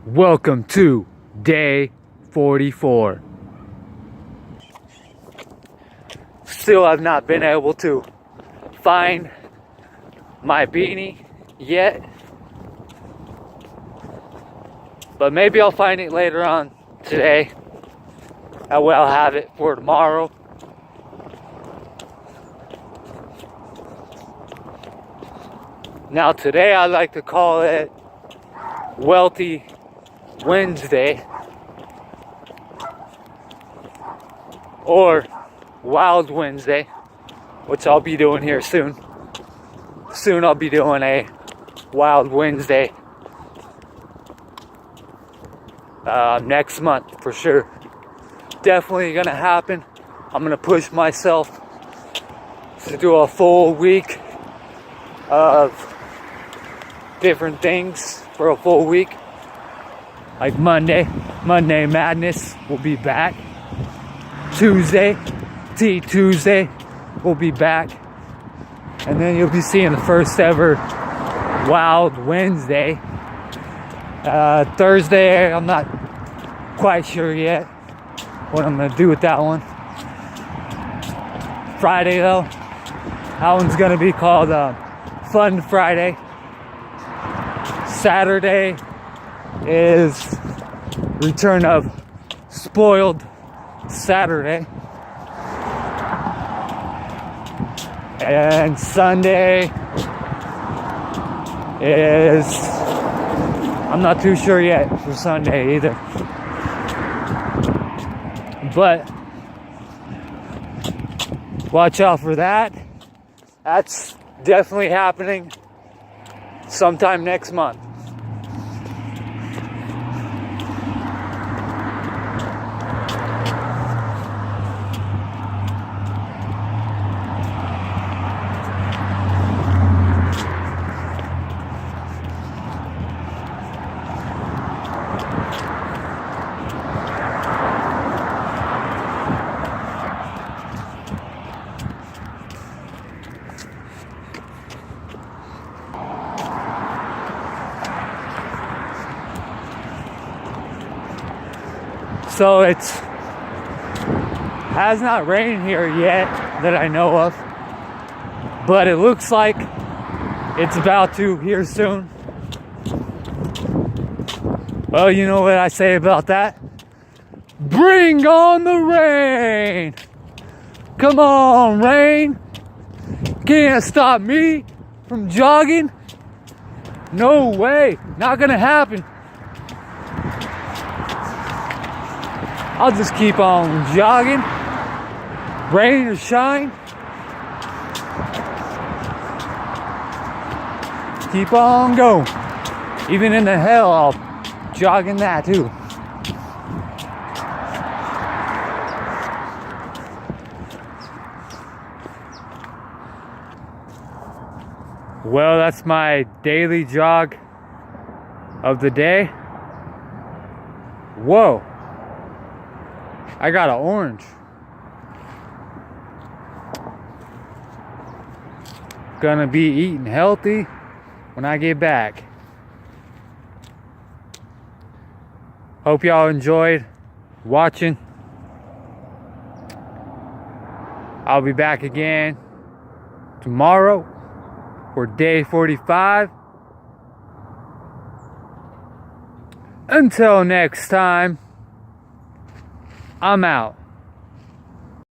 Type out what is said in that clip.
Welcome to day 44. Still have not been able to find my beanie yet, but maybe I'll find it later on today. That way I'll have it for tomorrow. Now today I like to call it Wealthy Wednesday or Wild Wednesday, which I'll be doing here soon. Soon I'll be doing a Wild Wednesday next month for sure. Definitely gonna happen. I'm gonna push myself to do a full week of different things for a full week. Like Monday Madness will be back. Tuesday will be back. And then you'll be seeing the first ever Wild Wednesday. Thursday, I'm not quite sure yet what I'm gonna do with that one. Friday though, that one's gonna be called Fun Friday. Saturday is return of Spoiled Saturday. And Sunday is, I'm not too sure yet for Sunday either. But watch out for that. That's definitely happening sometime next month. So it has not rained here yet that I know of, but it looks like it's about to here soon. Well, you know what I say about that? Bring on the rain! Come on, rain! Can't stop me from jogging. No way, not gonna happen. I'll just keep on jogging, rain or shine. Keep on going. Even in the hell, I'll jog in that too. Well, that's my daily jog of the day. Whoa. I got an orange. Gonna be eating healthy when I get back. Hope y'all enjoyed watching. I'll be back again tomorrow for day 45. Until next time, I'm out.